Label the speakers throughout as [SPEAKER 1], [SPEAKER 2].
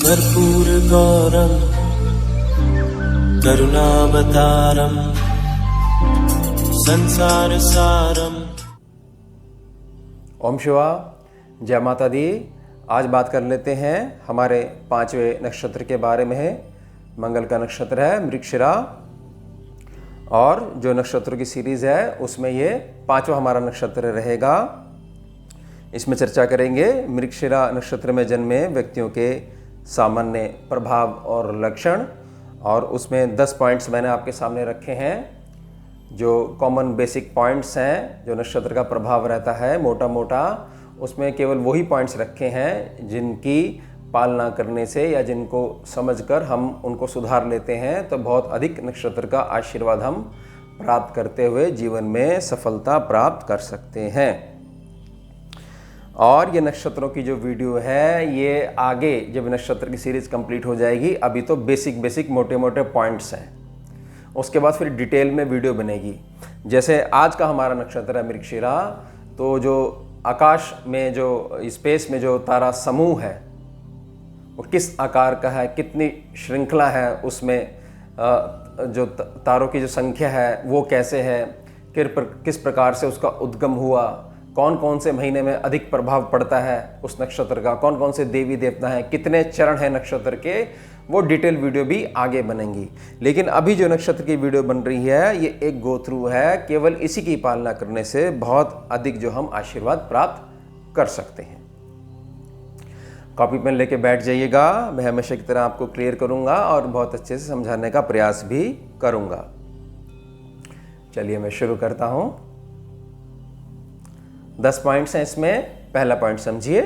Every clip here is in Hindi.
[SPEAKER 1] कर्पूरगौरं करुणावतारं संसारसारम्।
[SPEAKER 2] ओम शिवा, जय माता दी। आज बात कर लेते हैं हमारे 5वें नक्षत्र के बारे में। मंगल का नक्षत्र है मृगशिरा और जो नक्षत्रों की सीरीज़ है उसमें ये 5वां हमारा नक्षत्र रहेगा। इसमें चर्चा करेंगे मृगशिरा नक्षत्र में जन्मे व्यक्तियों के सामान्य प्रभाव और लक्षण, और उसमें 10 पॉइंट्स मैंने आपके सामने रखे हैं जो कॉमन बेसिक पॉइंट्स हैं जो नक्षत्र का प्रभाव रहता है मोटा मोटा। उसमें केवल वही पॉइंट्स रखे हैं जिनकी पालना करने से या जिनको समझकर हम उनको सुधार लेते हैं तो बहुत अधिक नक्षत्र का आशीर्वाद हम प्राप्त करते हुए जीवन में सफलता प्राप्त कर सकते हैं। और ये नक्षत्रों की जो वीडियो है ये आगे जब नक्षत्र की सीरीज़ कंप्लीट हो जाएगी, अभी तो बेसिक मोटे मोटे पॉइंट्स हैं, उसके बाद फिर डिटेल में वीडियो बनेगी। जैसे आज का हमारा नक्षत्र है मृगशिरा, तो जो आकाश में जो स्पेस में जो तारा समूह है वो किस आकार का है, कितनी श्रृंखला है उसमें, जो तारों की जो संख्या है वो कैसे है, किस प्रकार से उसका उद्गम हुआ, कौन कौन से महीने में अधिक प्रभाव पड़ता है उस नक्षत्र का, कौन कौन से देवी देवता हैं, कितने चरण हैं नक्षत्र के, वो डिटेल वीडियो भी आगे बनेंगी। लेकिन अभी जो नक्षत्र की वीडियो बन रही है ये एक गो थ्रू है। केवल इसी की पालना करने से बहुत अधिक जो हम आशीर्वाद प्राप्त कर सकते हैं। कॉपी पेन लेके बैठ जाइएगा, मैं हमेशा की तरह आपको क्लियर करूंगा और बहुत अच्छे से समझाने का प्रयास भी करूंगा। चलिए मैं शुरू करता हूं। 10 पॉइंट्स हैं इसमें। पहला पॉइंट समझिए,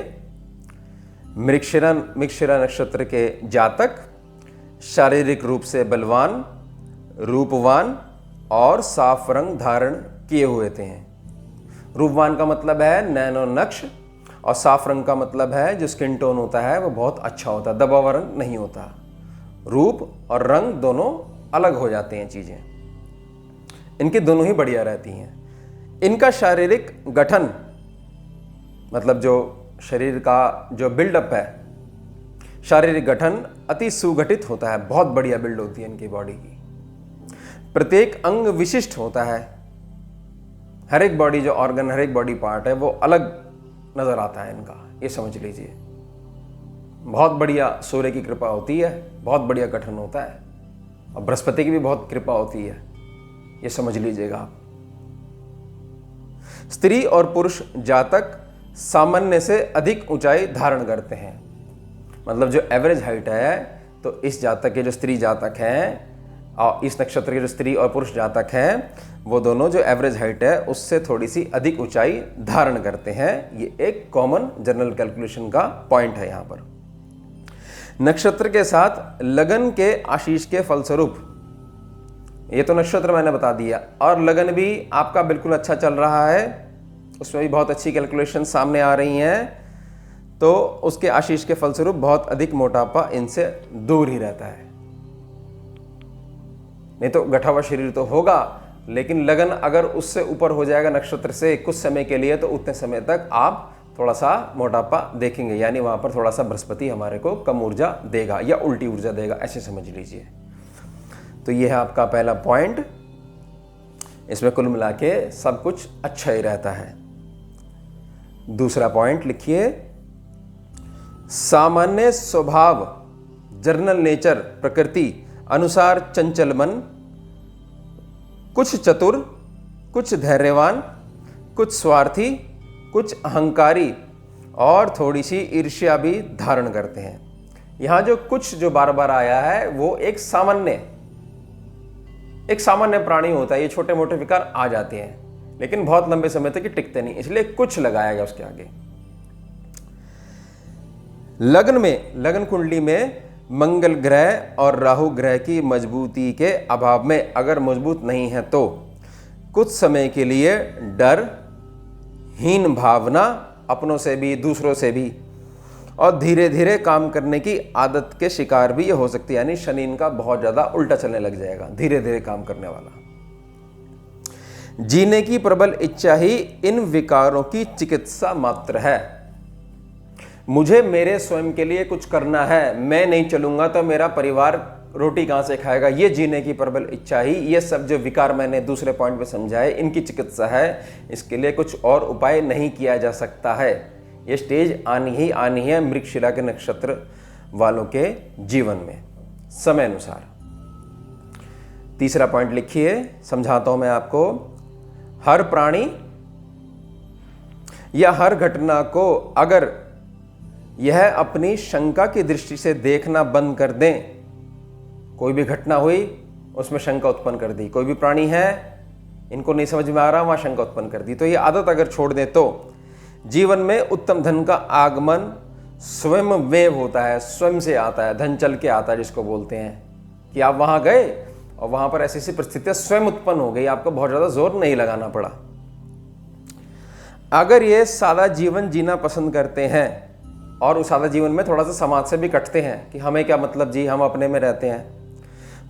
[SPEAKER 2] मृगशिरा नक्षत्र के जातक शारीरिक रूप से बलवान, रूपवान और साफ रंग धारण किए हुए थे। रूपवान का मतलब है नैनो नक्श, और साफ रंग का मतलब है जो स्किन टोन होता है वो बहुत अच्छा होता है, दबा हुआ रंग नहीं होता। रूप और रंग दोनों अलग हो जाते हैं चीज़ें, इनकी दोनों ही बढ़िया रहती हैं। इनका शारीरिक गठन मतलब जो शरीर का जो बिल्डअप है, शारीरिक गठन अति सुगठित होता है, बहुत बढ़िया बिल्ड होती है इनकी बॉडी की। प्रत्येक अंग विशिष्ट होता है, हर एक बॉडी जो ऑर्गन, हर एक बॉडी पार्ट है वो अलग नजर आता है इनका, ये समझ लीजिए। बहुत बढ़िया सूर्य की कृपा होती है, बहुत बढ़िया गठन होता है, और बृहस्पति की भी बहुत कृपा होती है, ये समझ लीजिएगा आप। स्त्री और पुरुष जातक सामान्य से अधिक ऊंचाई धारण करते हैं, मतलब जो एवरेज हाइट है, तो इस जातक के जो स्त्री जातक हैं और इस नक्षत्र के जो स्त्री और पुरुष जातक हैं वो दोनों जो एवरेज हाइट है उससे थोड़ी सी अधिक ऊंचाई धारण करते हैं। ये एक कॉमन जनरल कैलकुलेशन का पॉइंट है यहाँ पर। नक्षत्र के साथ लगन के आशीष के फलस्वरूप, ये तो नक्षत्र मैंने बता दिया, और लगन भी आपका बिल्कुल अच्छा चल रहा है, उसमें भी बहुत अच्छी कैलकुलेशन सामने आ रही हैं, तो उसके आशीष के फलस्वरूप बहुत अधिक मोटापा इनसे दूर ही रहता है। नहीं तो गठा हुआ शरीर तो होगा, लेकिन लगन अगर उससे ऊपर हो जाएगा नक्षत्र से कुछ समय के लिए, तो उतने समय तक आप थोड़ा सा मोटापा देखेंगे, यानी वहां पर थोड़ा सा बृहस्पति हमारे को कम ऊर्जा देगा या उल्टी ऊर्जा देगा, ऐसे समझ लीजिए। तो यह है आपका पहला पॉइंट। इसमें कुल मिला के सब कुछ अच्छा ही रहता है। दूसरा पॉइंट लिखिए, सामान्य स्वभाव, जर्नल नेचर, प्रकृति अनुसार चंचल मन, कुछ चतुर, कुछ धैर्यवान, कुछ स्वार्थी, कुछ अहंकारी और थोड़ी सी ईर्ष्या भी धारण करते हैं। यहां जो कुछ जो बार बार आया है वो एक सामान्य प्राणी होता है। ये छोटे मोटे विकार आ जाते हैं लेकिन बहुत लंबे समय तक टिकते नहीं, इसलिए कुछ लगाया गया उसके आगे। लगन कुंडली में मंगल ग्रह और राहु ग्रह की मजबूती के अभाव में अगर मजबूत नहीं है तो कुछ समय के लिए डर, हीन भावना अपनों से भी दूसरों से भी, और धीरे धीरे काम करने की आदत के शिकार भी ये हो सकती है। यानी शनि इनका बहुत ज्यादा उल्टा चलने लग जाएगा, धीरे धीरे काम करने वाला। जीने की प्रबल इच्छा ही इन विकारों की चिकित्सा मात्र है। मुझे मेरे स्वयं के लिए कुछ करना है, मैं नहीं चलूंगा तो मेरा परिवार रोटी कहाँ से खाएगा, ये जीने की प्रबल इच्छा ही, ये सब जो विकार मैंने दूसरे पॉइंट पे समझाए, इनकी चिकित्सा है। इसके लिए कुछ और उपाय नहीं किया जा सकता है। ये स्टेज आनी ही आनी है मृगशिरा के नक्षत्र वालों के जीवन में समय अनुसार। तीसरा पॉइंट लिखिए, समझाता हूं मैं आपको। हर प्राणी या हर घटना को अगर यह अपनी शंका की दृष्टि से देखना बंद कर दें, कोई भी घटना हुई उसमें शंका उत्पन्न कर दी, कोई भी प्राणी है इनको नहीं समझ में आ रहा, वहां शंका उत्पन्न कर दी, तो ये आदत अगर छोड़ दें तो जीवन में उत्तम धन का आगमन स्वयं वेव होता है, स्वयं से आता है, धन चल के आता है, जिसको बोलते हैं कि आप वहां गए और वहां पर ऐसी ऐसी परिस्थितियां स्वयं उत्पन्न हो गई, आपको बहुत ज्यादा जोर नहीं लगाना पड़ा। अगर ये सादा जीवन जीना पसंद करते हैं और उस सादा जीवन में थोड़ा सा समाज से भी कटते हैं कि हमें क्या मतलब जी, हम अपने में रहते हैं,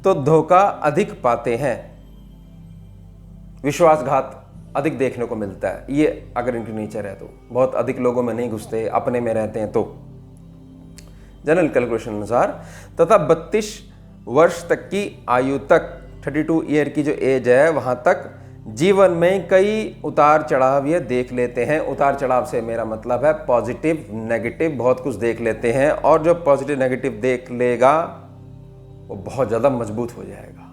[SPEAKER 2] तो धोखा अधिक पाते हैं, विश्वासघात अधिक देखने को मिलता है। ये अगर इनकी नेचर है तो बहुत अधिक लोगों में नहीं घुसते, अपने में रहते हैं तो जनरल कैलकुलेशन अनुसार। तथा 32 वर्ष तक की आयु तक, 32 ईयर की जो एज है, वहां तक जीवन में कई उतार चढ़ाव ये देख लेते हैं। उतार चढ़ाव से मेरा मतलब है पॉजिटिव नेगेटिव, बहुत कुछ देख लेते हैं, और जो पॉजिटिव नेगेटिव देख लेगा वो बहुत ज़्यादा मजबूत हो जाएगा।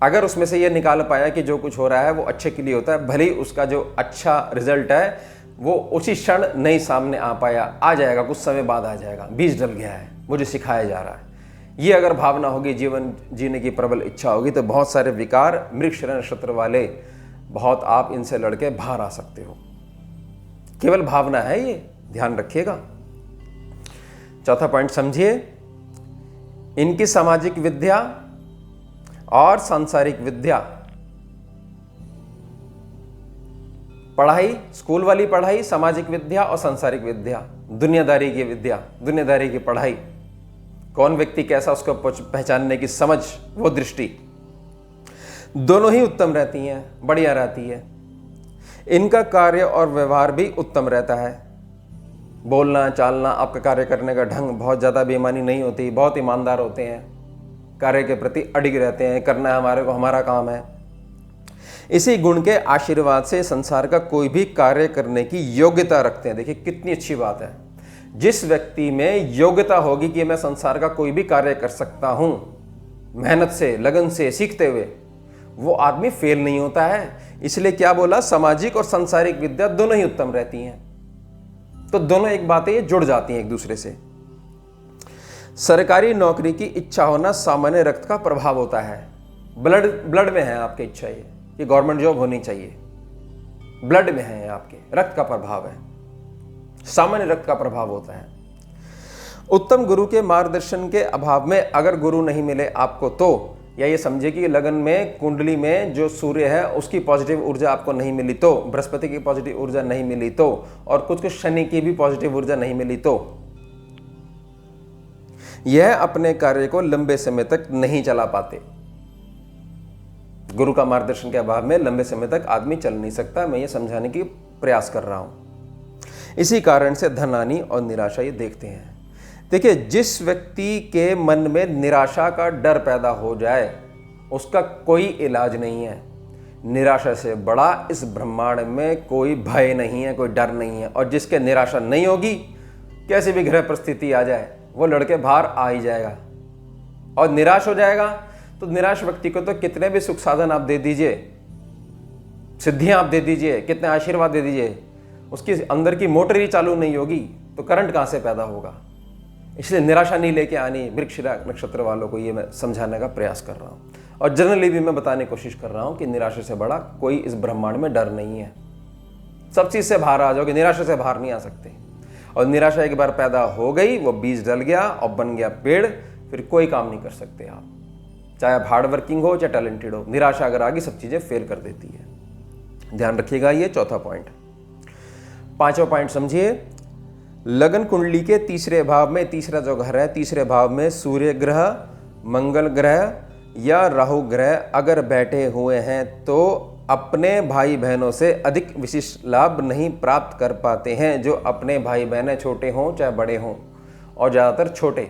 [SPEAKER 2] अगर उसमें से ये निकाल पाया कि जो कुछ हो रहा है वो अच्छे के लिए होता है, भले ही उसका जो अच्छा रिजल्ट है वो उसी क्षण नहीं सामने आ पाया, आ जाएगा, कुछ समय बाद आ जाएगा, बीज डल गया है, मुझे सिखाया जा रहा है। ये अगर भावना होगी, जीवन जीने की प्रबल इच्छा होगी, तो बहुत सारे विकार मृगशिरा नक्षत्र वाले, बहुत आप इनसे लड़के बाहर आ सकते हो। केवल भावना है ये, ध्यान रखिएगा। चौथा पॉइंट समझिए, इनकी सामाजिक विद्या और सांसारिक विद्या, पढ़ाई, स्कूल वाली पढ़ाई, सामाजिक विद्या और सांसारिक विद्या, दुनियादारी की विद्या, दुनियादारी की पढ़ाई, कौन व्यक्ति कैसा उसको पहचानने की समझ, वो दृष्टि, दोनों ही उत्तम रहती हैं, बढ़िया रहती है। इनका कार्य और व्यवहार भी उत्तम रहता है। बोलना चालना, आपका कार्य करने का ढंग, बहुत ज़्यादा बेईमानी नहीं होती, बहुत ईमानदार होते हैं, कार्य के प्रति अडिग रहते हैं, करना है हमारे को, हमारा काम है। इसी गुण के आशीर्वाद से संसार का कोई भी कार्य करने की योग्यता रखते हैं। देखिए कितनी अच्छी बात है, जिस व्यक्ति में योग्यता होगी कि मैं संसार का कोई भी कार्य कर सकता हूं, मेहनत से, लगन से, सीखते हुए, वो आदमी फेल नहीं होता है। इसलिए क्या बोला, सामाजिक और सांसारिक विद्या दोनों ही उत्तम रहती हैं। तो दोनों एक बात है, ये जुड़ जाती हैं एक दूसरे से। सरकारी नौकरी की इच्छा होना सामान्य रक्त का प्रभाव होता है। ब्लड में है आपकी इच्छा, ये कि गवर्नमेंट जॉब होनी चाहिए, ब्लड में है, आपके रक्त का प्रभाव है, सामान्य रक्त का प्रभाव होता है। उत्तम गुरु के मार्गदर्शन के अभाव में अगर गुरु नहीं मिले आपको, तो या ये समझे कि लगन में, कुंडली में जो सूर्य है उसकी पॉजिटिव ऊर्जा आपको नहीं मिली तो, बृहस्पति की पॉजिटिव ऊर्जा नहीं मिली तो, और कुछ शनि की भी पॉजिटिव ऊर्जा नहीं मिली तो, यह अपने कार्य को लंबे समय तक नहीं चला पाते। गुरु का मार्गदर्शन के अभाव में लंबे समय तक आदमी चल नहीं सकता। मैं ये समझाने की प्रयास कर रहा हूं। इसी कारण से धनहानि और निराशा ये देखते हैं। देखिए, जिस व्यक्ति के मन में निराशा का डर पैदा हो जाए उसका कोई इलाज नहीं है। निराशा से बड़ा इस ब्रह्मांड में कोई भय नहीं है, कोई डर नहीं है। और जिसके निराशा नहीं होगी, कैसी भी ग्रह परिस्थिति आ जाए, वो लड़के बाहर आ ही जाएगा। और निराश हो जाएगा तो निराश व्यक्ति को तो कितने भी सुख साधन आप दे दीजिए, सिद्धियां आप दे दीजिए, कितने आशीर्वाद दे दीजिए, उसकी अंदर की मोटर ही चालू नहीं होगी तो करंट कहां से पैदा होगा। इसलिए निराशा नहीं लेके आनी। मृगशिरा नक्षत्र वालों को ये मैं समझाने का प्रयास कर रहा हूँ, और जनरली भी मैं बताने की कोशिश कर रहा हूँ कि निराशा से बड़ा कोई इस ब्रह्मांड में डर नहीं है। सब चीज से बाहर आ जाओगे, निराशा से बाहर नहीं आ सकते। और निराशा एक बार पैदा हो गई, वो बीज डल गया और बन गया पेड़, फिर कोई काम नहीं कर सकते आप, चाहे आप हार्ड वर्किंग हो चाहे टैलेंटेड हो। निराशा अगर आ गई, सब चीजें फेल कर देती है। ध्यान रखिएगा, ये चौथा पॉइंट। पांचवा पॉइंट समझिए, लगन कुंडली के तीसरे भाव में, तीसरा जो घर है, तीसरे भाव में सूर्य ग्रह, मंगल ग्रह या राहु ग्रह अगर बैठे हुए हैं तो अपने भाई बहनों से अधिक विशिष्ट लाभ नहीं प्राप्त कर पाते हैं। जो अपने भाई बहन छोटे हों चाहे बड़े हों, और ज़्यादातर छोटे,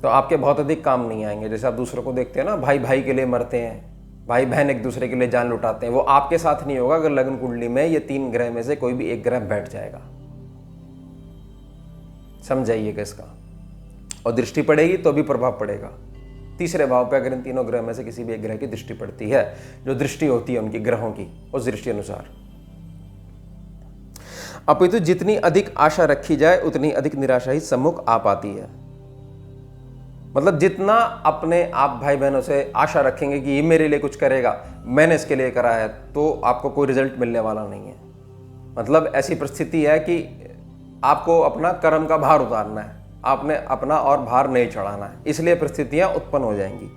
[SPEAKER 2] तो आपके बहुत अधिक काम नहीं आएंगे। जैसे आप दूसरों को देखते हैं ना, भाई भाई के लिए मरते हैं, भाई बहन एक दूसरे के लिए जान लुटाते हैं, वो आपके साथ नहीं होगा अगर लग्न कुंडली में ये 3 ग्रह में से कोई भी एक ग्रह बैठ जाएगा। समझाइएगा इसका। और दृष्टि पड़ेगी तो भी प्रभाव पड़ेगा। तीसरे भाव पे अगर इन तीनों ग्रह में से किसी भी एक ग्रह की दृष्टि पड़ती है, जो दृष्टि होती है उनकी ग्रहों की, उस दृष्टि अनुसार अपितु जितनी अधिक आशा रखी जाए उतनी अधिक निराशा ही सम्मुख आ पाती है। मतलब जितना अपने आप भाई बहनों से आशा रखेंगे कि ये मेरे लिए कुछ करेगा, मैंने इसके लिए करा है, तो आपको कोई रिजल्ट मिलने वाला नहीं है। मतलब ऐसी परिस्थिति है कि आपको अपना कर्म का भार उतारना है, आपने अपना और भार नहीं चढ़ाना है, इसलिए परिस्थितियां उत्पन्न हो जाएंगी।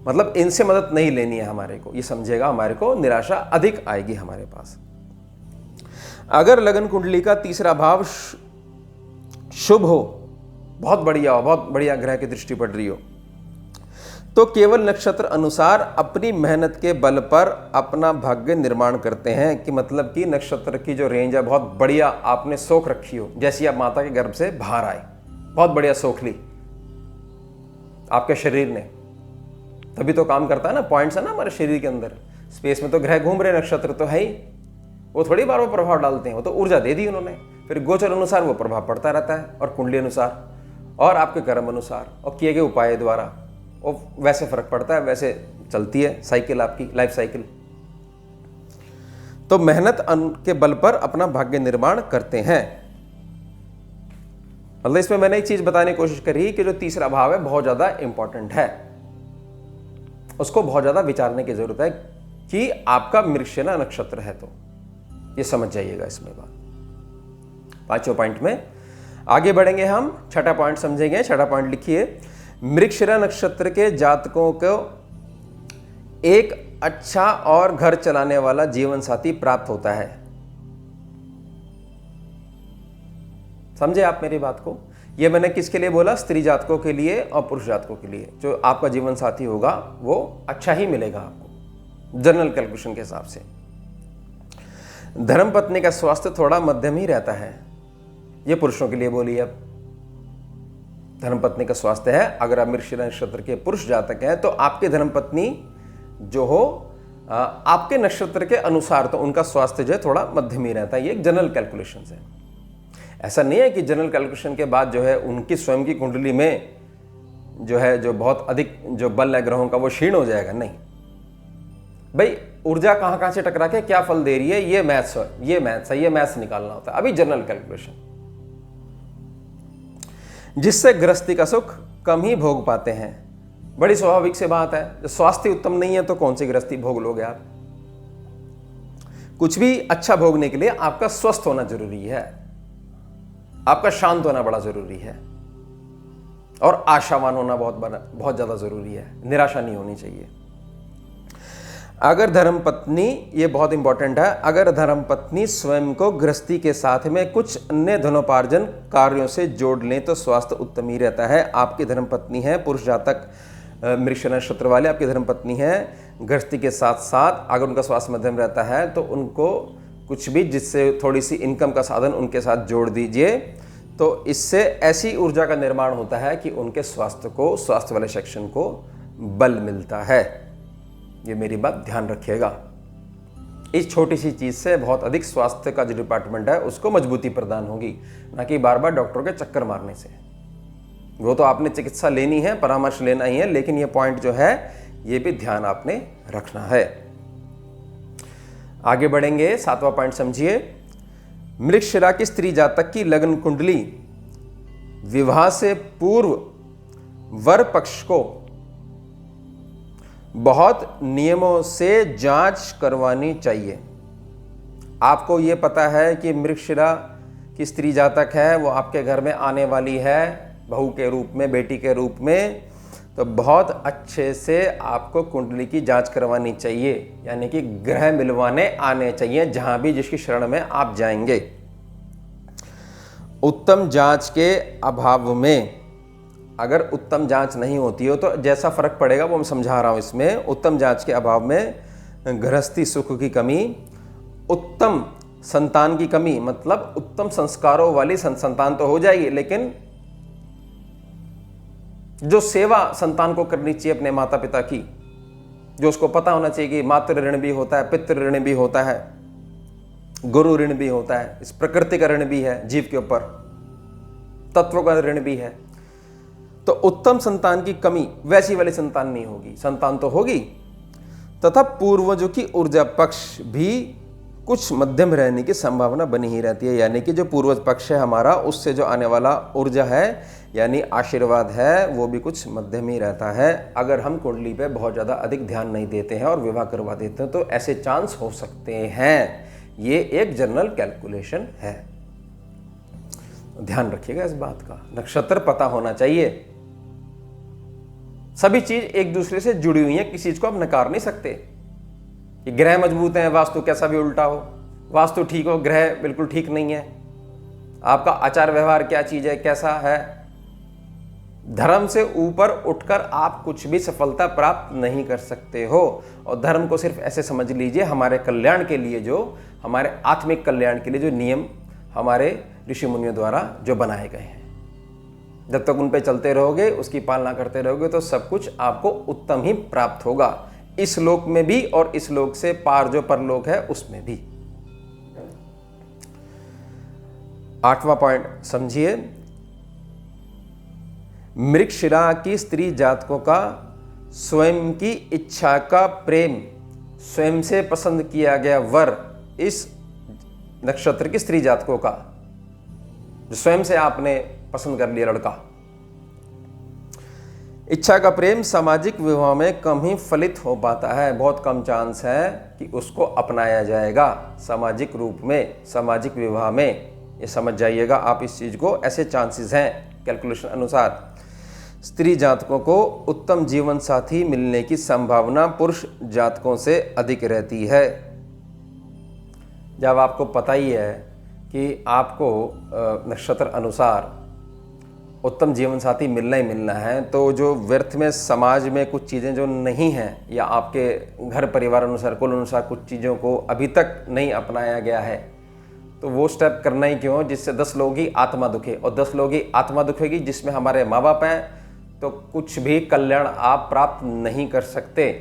[SPEAKER 2] मतलब इनसे मदद नहीं लेनी है हमारे को, ये समझेगा, हमारे को निराशा अधिक आएगी हमारे पास। अगर लगन कुंडली का तीसरा भाव शुभ हो, बहुत बढ़िया हो, बहुत बढ़िया ग्रह की दृष्टि पड़ रही हो, तो केवल नक्षत्र अनुसार अपनी मेहनत के बल पर अपना भाग्य निर्माण करते हैं। कि मतलब कि नक्षत्र की जो रेंज है बहुत बढ़िया आपने सोख रखी हो, जैसी आप माता के गर्भ से बाहर आए, बहुत बढ़िया सोख ली आपके शरीर ने, तभी तो काम करता है ना, पॉइंट्स है ना हमारे शरीर के अंदर। स्पेस में तो ग्रह घूम रहे, नक्षत्र तो है ही, वो थोड़ी बार वो प्रभाव डालते हैं, वो तो ऊर्जा दे दी उन्होंने, फिर गोचर अनुसार वो प्रभाव पड़ता रहता है, और कुंडली अनुसार और आपके कर्म अनुसार और किए गए उपाय द्वारा वो वैसे फर्क पड़ता है, वैसे चलती है साइकिल, आपकी लाइफ साइकिल। तो मेहनत के बल पर अपना भाग्य निर्माण करते हैं। मतलब इसमें मैंने एक चीज बताने की कोशिश करी कि जो तीसरा भाव है बहुत ज्यादा इंपॉर्टेंट है, उसको बहुत ज्यादा विचारने की जरूरत है कि आपका मृगशिरा नक्षत्र है, तो ये समझ जाइएगा इसमें बात। 5वें पॉइंट में आगे बढ़ेंगे हम, छठा पॉइंट समझेंगे। छठा पॉइंट लिखिए, मृगशिरा नक्षत्र के जातकों को एक अच्छा और घर चलाने वाला जीवन साथी प्राप्त होता है। समझे आप मेरी बात को? ये मैंने किसके लिए बोला? स्त्री जातकों के लिए और पुरुष जातकों के लिए। जो आपका जीवन साथी होगा वो अच्छा ही मिलेगा आपको, जनरल कैलकुलेशन के हिसाब से। धर्मपत्नी का स्वास्थ्य थोड़ा मध्यम ही रहता है, ये पुरुषों के लिए बोली। अब धर्मपत्नी का स्वास्थ्य है, अगर आप मृगशिरा नक्षत्र के पुरुष जातक हैं तो आपकी धर्मपत्नी जो हो आपके नक्षत्र के अनुसार, तो उनका स्वास्थ्य जो है थोड़ा मध्यम ही रहता है। ये एक जनरल कैलकुलेशन है। ऐसा नहीं है कि जनरल कैलकुलेशन के बाद जो है उनकी स्वयं की कुंडली में जो है जो बहुत अधिक जो बल है ग्रहों का वो क्षीण हो जाएगा, नहीं भाई। ऊर्जा कहां से टकरा के क्या फल दे रही है, ये मैथ्स है, ये मैथ्स निकालना होता है। अभी जनरल कैलकुलेशन, जिससे गृहस्थी का सुख कम ही भोग पाते हैं। बड़ी स्वाभाविक सी बात है, स्वास्थ्य उत्तम नहीं है तो कौन सी गृहस्थी भोग लोगे आप? कुछ भी अच्छा भोगने के लिए आपका स्वस्थ होना जरूरी है, आपका शांत होना बड़ा जरूरी है, और आशावान होना बहुत ज्यादा जरूरी है। निराशा नहीं होनी चाहिए। अगर धर्मपत्नी, ये बहुत इंपॉर्टेंट है, अगर धर्मपत्नी स्वयं को गृहस्थी के साथ में कुछ अन्य धनोपार्जन कार्यों से जोड़ लें तो स्वास्थ्य उत्तम ही रहता है। आपकी धर्मपत्नी है, पुरुष जातक मृगशिरा नक्षत्र वाले आपकी धर्मपत्नी है, गृहस्थी के साथ साथ अगर उनका स्वास्थ्य मध्यम रहता है तो उनको कुछ भी जिससे थोड़ी सी इनकम का साधन उनके साथ जोड़ दीजिए, तो इससे ऐसी ऊर्जा का निर्माण होता है कि उनके स्वास्थ्य वाले सेक्शन को बल मिलता है। ये मेरी बात ध्यान रखिएगा। इस छोटी सी चीज से बहुत अधिक स्वास्थ्य का जो डिपार्टमेंट है उसको मजबूती प्रदान होगी, ना कि बार बार डॉक्टरों के चक्कर मारने से। वो तो आपने चिकित्सा लेनी है, परामर्श लेना ही है, लेकिन ये पॉइंट जो है ये भी ध्यान आपने रखना है। आगे बढ़ेंगे, 7वां पॉइंट समझिए। मृगशिरा की स्त्री जातक की लग्न कुंडली विवाह से पूर्व वर पक्ष को बहुत नियमों से जांच करवानी चाहिए। आपको यह पता है कि मृगशिरा की स्त्री जातक है, वो आपके घर में आने वाली है बहू के रूप में, बेटी के रूप में, तो बहुत अच्छे से आपको कुंडली की जांच करवानी चाहिए, यानी कि ग्रह मिलवाने आने चाहिए जहां भी जिसकी शरण में आप जाएंगे। उत्तम जांच के अभाव में अगर उत्तम जांच नहीं होती हो तो जैसा फर्क पड़ेगा वो मैं समझा रहा हूं। इसमें उत्तम जांच के अभाव में गृहस्थी सुख की कमी, उत्तम संतान की कमी, मतलब उत्तम संस्कारों वाली संतान तो हो जाएगी, लेकिन जो सेवा संतान को करनी चाहिए अपने माता पिता की, जो उसको पता होना चाहिए कि मातृ ऋण भी होता है, पितृ ऋण भी होता है, गुरु ऋण भी होता है, इस प्रकृति का ऋण भी है, जीव के ऊपर तत्वों का ऋण भी है। तो उत्तम संतान की कमी, वैसी वाली संतान नहीं होगी, संतान तो होगी, तथा पूर्वजों की ऊर्जा पक्ष भी कुछ मध्यम रहने की संभावना बनी ही रहती है। यानी कि जो पूर्वज पक्ष है हमारा, उससे जो आने वाला ऊर्जा है यानी आशीर्वाद है, वो भी कुछ मध्यम ही रहता है। अगर हम कुंडली पे बहुत ज़्यादा अधिक ध्यान नहीं देते हैं और विवाह करवा देते हैं तो ऐसे चांस हो सकते हैं। ये एक जनरल कैलकुलेशन है, ध्यान रखिएगा इस बात का। नक्षत्र पता होना चाहिए, सभी चीज एक दूसरे से जुड़ी हुई है, किसी चीज को आप नकार नहीं सकते। कि ग्रह मजबूत है, वास्तु कैसा भी उल्टा हो, वास्तु ठीक हो, ग्रह बिल्कुल ठीक नहीं है, आपका आचार व्यवहार क्या चीज है, कैसा है, धर्म से ऊपर उठकर आप कुछ भी सफलता प्राप्त नहीं कर सकते हो। और धर्म को सिर्फ ऐसे समझ लीजिए, हमारे कल्याण के लिए, जो हमारे आत्मिक कल्याण के लिए जो नियम हमारे ऋषि मुनियों द्वारा जो बनाए गए हैं, जब तक उन पे चलते रहोगे, उसकी पालना करते रहोगे, तो सब कुछ आपको उत्तम ही प्राप्त होगा, इस लोक में भी और इस लोक से पार जो परलोक है उसमें भी। 8वां पॉइंट समझिए, मृगशिरा की स्त्री जातकों का स्वयं की इच्छा का प्रेम, स्वयं से पसंद किया गया वर, इस नक्षत्र की स्त्री जातकों का जो स्वयं से आपने पसंद कर लिया लड़का, इच्छा का प्रेम सामाजिक विवाह में कम ही फलित हो पाता है। बहुत कम चांस है कि उसको अपनाया जाएगा सामाजिक रूप में, सामाजिक विवाह में। ये समझ जाइएगा आप इस चीज को, ऐसे चांसेस हैं कैलकुलेशन अनुसार। स्त्री जातकों को उत्तम जीवन साथी मिलने की संभावना पुरुष जातकों से अधिक रहती है। जब आपको पता ही है कि आपको नक्षत्र अनुसार उत्तम जीवन साथी मिलना ही मिलना है, तो जो व्यर्थ में समाज में कुछ चीज़ें जो नहीं हैं, या आपके घर परिवार अनुसार, कुल अनुसार कुछ चीज़ों को अभी तक नहीं अपनाया गया है, तो वो स्टेप करना ही क्यों जिससे 10 लोगों की आत्मा दुखे। और 10 लोगों की आत्मा दुखेगी जिसमें हमारे माँ बाप हैं, तो कुछ भी कल्याण आप प्राप्त नहीं कर सकते।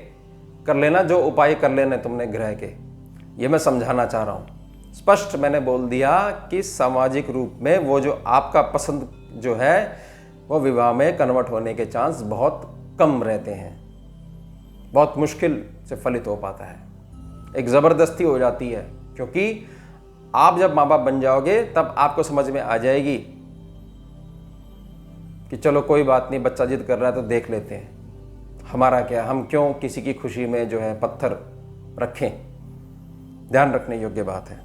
[SPEAKER 2] कर लेना जो उपाय कर लेने तुमने ग्रह के, ये मैं समझाना चाह रहा हूँ। स्पष्ट मैंने बोल दिया कि सामाजिक रूप में वो जो आपका पसंद जो है वो विवाह में कन्वर्ट होने के चांस बहुत कम रहते हैं, बहुत मुश्किल से फलित हो पाता है, एक ज़बरदस्ती हो जाती है। क्योंकि आप जब माँ बाप बन जाओगे तब आपको समझ में आ जाएगी कि चलो कोई बात नहीं, बच्चा जिद कर रहा है तो देख लेते हैं, हमारा क्या, हम क्यों किसी की खुशी में जो है पत्थर रखें। ध्यान रखने योग्य बात है।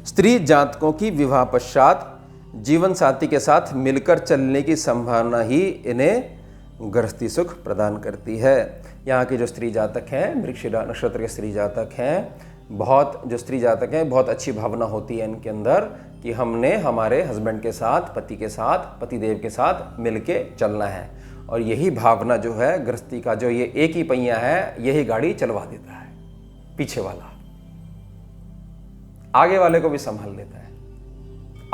[SPEAKER 2] स्त्री जातकों की विवाह पश्चात जीवन साथी के साथ मिलकर चलने की संभावना ही इन्हें गृहस्थी सुख प्रदान करती है। यहाँ के जो स्त्री जातक हैं, मृगशिरा नक्षत्र के स्त्री जातक हैं, बहुत जो स्त्री जातक हैं, बहुत अच्छी भावना होती है इनके अंदर कि हमने हमारे हस्बैंड के साथ, पति के साथ, पतिदेव के साथ मिलके चलना है। और यही भावना जो है गृहस्थी का, जो ये एक ही पहिया है, यही गाड़ी चलवा देता है, पीछे वाला आगे वाले को भी संभाल लेता है,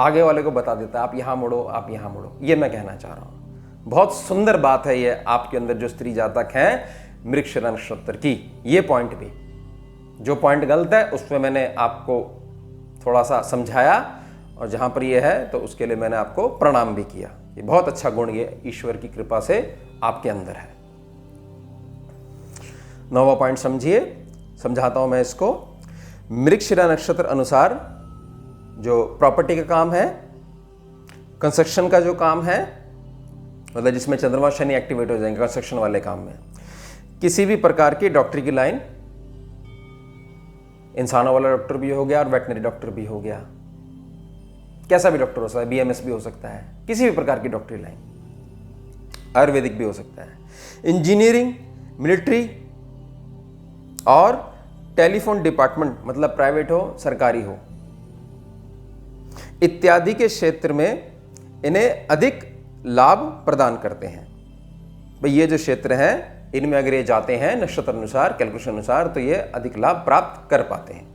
[SPEAKER 2] आगे वाले को बता देता है आप यहां मुड़ो, आप यहां मुड़ो। ये मैं कहना चाह रहा हूं। बहुत सुंदर बात है ये आपके अंदर जो स्त्री जातक हैं मृगशिरा नक्षत्र की। ये पॉइंट भी, जो पॉइंट गलत है उसमें मैंने आपको थोड़ा सा समझाया, और जहां पर ये है तो उसके लिए मैंने आपको प्रणाम भी किया। ये बहुत अच्छा गुण ये ईश्वर की कृपा से आपके अंदर है। 9वां पॉइंट समझिए, समझाता हूं मैं इसको। मृगशिरा नक्षत्र अनुसार जो प्रॉपर्टी का काम है, कंस्ट्रक्शन का जो काम है, मतलब जिसमें चंद्रमा शनि एक्टिवेट हो जाएंगे कंस्ट्रक्शन वाले काम में, किसी भी प्रकार की डॉक्टरी की लाइन, इंसानों वाला डॉक्टर भी हो गया और वेटनरी डॉक्टर भी हो गया, कैसा भी डॉक्टर हो सकता है, बीएमएस भी हो सकता है, किसी भी प्रकार की डॉक्टरी लाइन, आयुर्वेदिक भी हो सकता है, इंजीनियरिंग, मिलिट्री और टेलीफोन डिपार्टमेंट, मतलब प्राइवेट हो सरकारी हो, इत्यादि के क्षेत्र में इन्हें अधिक लाभ प्रदान करते हैं। भाई ये जो क्षेत्र हैं इनमें अगर ये जाते हैं नक्षत्र अनुसार, कैलकुलेशन अनुसार, तो ये अधिक लाभ प्राप्त कर पाते हैं।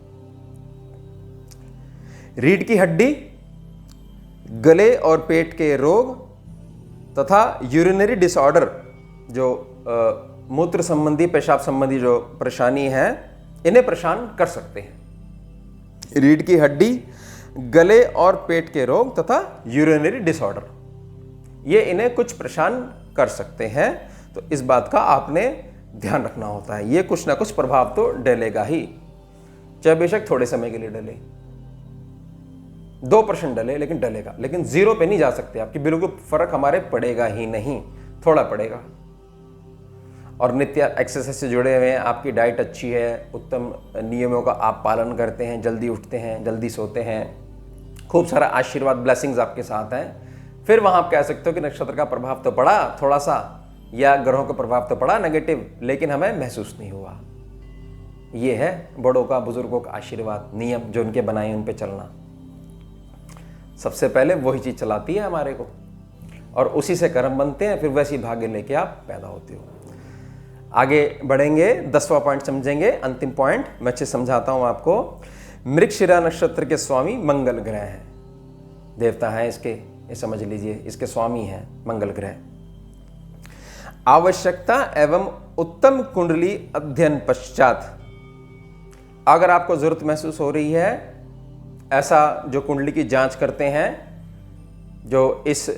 [SPEAKER 2] रीढ़ की हड्डी, गले और पेट के रोग तथा यूरिनरी डिसऑर्डर, जो मूत्र संबंधी, पेशाब संबंधी जो परेशानी है, इन्हें परेशान कर सकते हैं। रीढ़ की हड्डी, गले और पेट के रोग तथा यूरिनरी डिसऑर्डर, ये इन्हें कुछ परेशान कर सकते हैं। तो इस बात का आपने ध्यान रखना होता है। ये कुछ ना कुछ प्रभाव तो डलेगा ही, चाहे बेशक थोड़े समय के लिए डले, 2% डले, लेकिन डलेगा। लेकिन 0 पे नहीं जा सकते आपकी, बिल्कुल फर्क हमारे पड़ेगा ही नहीं, थोड़ा पड़ेगा। और नित्य एक्सरसाइज से जुड़े हुए हैं, आपकी डाइट अच्छी है, उत्तम नियमों का आप पालन करते हैं, जल्दी उठते हैं, जल्दी सोते हैं, खूब सारा आशीर्वाद, ब्लेसिंग्स आपके साथ हैं, फिर वहाँ आप कह सकते हो कि नक्षत्र का प्रभाव तो पड़ा थोड़ा सा, या ग्रहों का प्रभाव तो पड़ा नेगेटिव, लेकिन हमें महसूस नहीं हुआ। ये है बड़ों का, बुजुर्गों का आशीर्वाद, नियम जो उनके बनाए उन पे चलना। सबसे पहले वही चीज़ चलाती है हमारे को, और उसी से कर्म बनते हैं, फिर वैसी भाग्य लेके आप पैदा होते हो। आगे बढ़ेंगे, 10वां पॉइंट समझेंगे, अंतिम पॉइंट मैं अच्छे समझाता हूं आपको। मृगशिरा नक्षत्र के स्वामी मंगल ग्रह हैं, देवता हैं इसके, ये समझ लीजिए, इसके स्वामी हैं मंगल ग्रह। आवश्यकता एवं उत्तम कुंडली अध्ययन पश्चात, अगर आपको जरूरत महसूस हो रही है, ऐसा जो कुंडली की जांच करते हैं, जो इस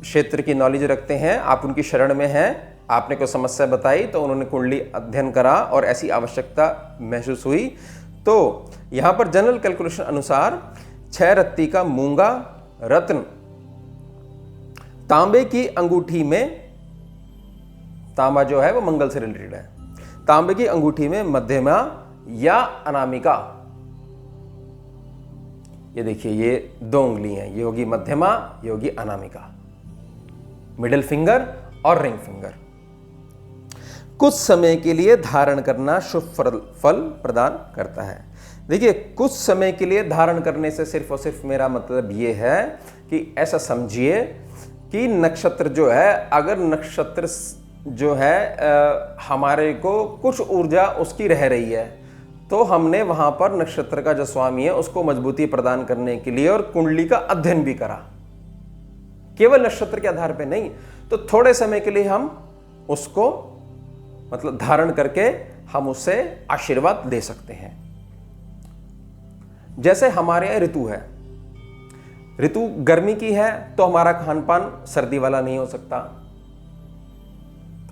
[SPEAKER 2] क्षेत्र की नॉलेज रखते हैं, आप उनकी शरण में हैं, आपने कोई समस्या बताई तो उन्होंने कुंडली अध्ययन करा और ऐसी आवश्यकता महसूस हुई, तो यहां पर जनरल कैलकुलेशन अनुसार 6 रत्ती का मूंगा रत्न तांबे की अंगूठी में, तांबा जो है वो मंगल से रिलेटेड है, तांबे की अंगूठी में मध्यमा या अनामिका, ये देखिए ये 2 उंगली हैं, ये होगी मध्यमा, ये होगी अनामिका, मिडिल फिंगर और रिंग फिंगर, कुछ समय के लिए धारण करना शुभ फल प्रदान करता है। देखिए कुछ समय के लिए धारण करने से सिर्फ और सिर्फ मेरा मतलब ये है कि ऐसा समझिए कि नक्षत्र जो है, अगर नक्षत्र जो है हमारे को कुछ ऊर्जा उसकी रह रही है, तो हमने वहां पर नक्षत्र का जो स्वामी है उसको मजबूती प्रदान करने के लिए और कुंडली का अध्ययन भी करा, केवल नक्षत्र के आधार पे नहीं, तो थोड़े समय के लिए हम उसको मतलब धारण करके हम उससे आशीर्वाद दे सकते हैं। जैसे हमारे यहाँ ऋतु है, ऋतु गर्मी की है तो हमारा खान पान सर्दी वाला नहीं हो सकता,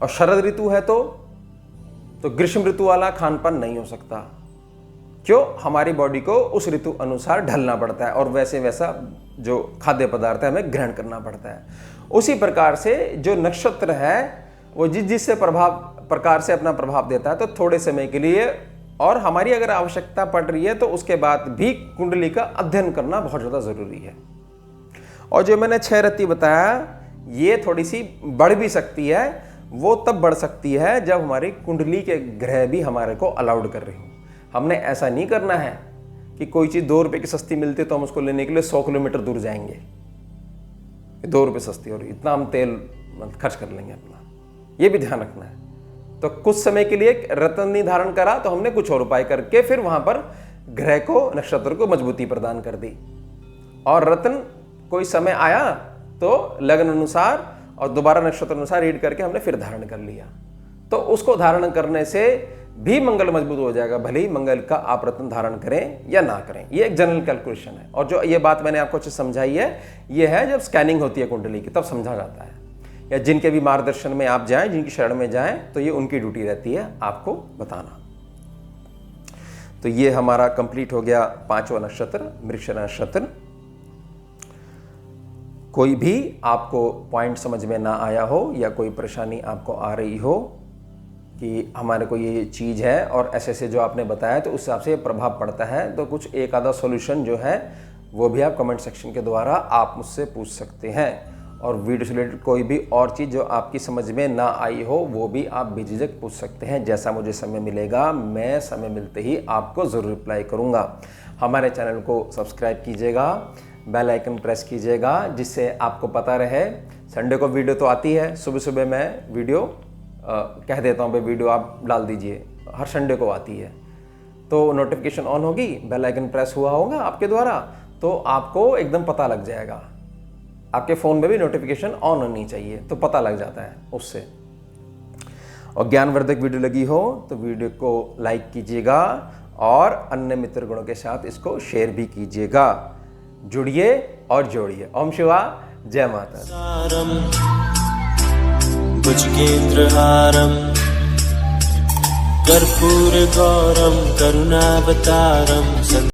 [SPEAKER 2] और शरद ऋतु है तो ग्रीष्म ऋतु वाला खान पान नहीं हो सकता। क्यों? हमारी बॉडी को उस ऋतु अनुसार ढलना पड़ता है और वैसे वैसा जो खाद्य पदार्थ है हमें ग्रहण करना पड़ता है। उसी प्रकार से जो नक्षत्र है वो जिससे प्रकार से अपना प्रभाव देता है, तो थोड़े समय के लिए, और हमारी अगर आवश्यकता पड़ रही है तो उसके बाद भी कुंडली का अध्ययन करना बहुत ज़्यादा ज़रूरी है। और जो मैंने 6 रत्ती बताया, ये थोड़ी सी बढ़ भी सकती है, वो तब बढ़ सकती है जब हमारी कुंडली के ग्रह भी हमारे को अलाउड कर रहे हो। हमने ऐसा नहीं करना है कि कोई चीज़ 2 रुपये की सस्ती मिलती है तो हम उसको लेने के लिए 100 किलोमीटर दूर जाएंगे, 2 रुपये सस्ती और इतना हम तेल खर्च कर लेंगे अपना, ये भी ध्यान रखना है। तो कुछ समय के लिए रत्न नहीं धारण करा तो हमने कुछ और उपाय करके फिर वहां पर ग्रह को, नक्षत्र को मजबूती प्रदान कर दी। और रत्न कोई समय आया तो लग्न अनुसार और दोबारा नक्षत्र अनुसार रीड करके हमने फिर धारण कर लिया, तो उसको धारण करने से भी मंगल मजबूत हो जाएगा, भले ही मंगल का आप रत्न धारण करें या ना करें। ये एक जनरल कैलकुलेशन है, और जो ये बात मैंने आपको अच्छे समझाई है, ये है जब स्कैनिंग होती है कुंडली की तब समझा जाता है, या जिनके भी मार्गदर्शन में आप जाएं, जिनकी शरण में जाएं, तो ये उनकी ड्यूटी रहती है आपको बताना। तो ये हमारा कंप्लीट हो गया 5वां नक्षत्र, मृगशिरा नक्षत्र। कोई भी आपको पॉइंट समझ में ना आया हो या कोई परेशानी आपको आ रही हो कि हमारे को ये चीज़ है और ऐसे ऐसे जो आपने बताया तो उस हिसाब से प्रभाव पड़ता है, तो कुछ एक आधा सॉल्यूशन जो है वो भी आप कमेंट सेक्शन के द्वारा आप मुझसे पूछ सकते हैं। और वीडियो से रिलेटेड कोई भी और चीज़ जो आपकी समझ में ना आई हो वो भी आप बेझिझक पूछ सकते हैं। जैसा मुझे समय मिलेगा मैं समय मिलते ही आपको ज़रूर रिप्लाई करूँगा। हमारे चैनल को सब्सक्राइब कीजिएगा, बेल आइकन प्रेस कीजिएगा, जिससे आपको पता रहे। संडे को वीडियो तो आती है, सुबह सुबह मैं वीडियो कह देता हूँ भाई वीडियो आप डाल दीजिए, हर संडे को आती है। तो नोटिफिकेशन ऑन होगी, बेल आइकन प्रेस हुआ होगा आपके द्वारा, तो आपको एकदम पता लग जाएगा। आपके फ़ोन में भी नोटिफिकेशन ऑन होनी चाहिए, तो पता लग जाता है उससे। और ज्ञानवर्धक वीडियो लगी हो तो वीडियो को लाइक कीजिएगा और अन्य मित्र गणों के साथ इसको शेयर भी कीजिएगा। जुड़िए और जोड़िए। ओम शिवा, जय माता।
[SPEAKER 1] सारम भुजगेन्द्रहारम कर्पूर गौरम करुणावतारम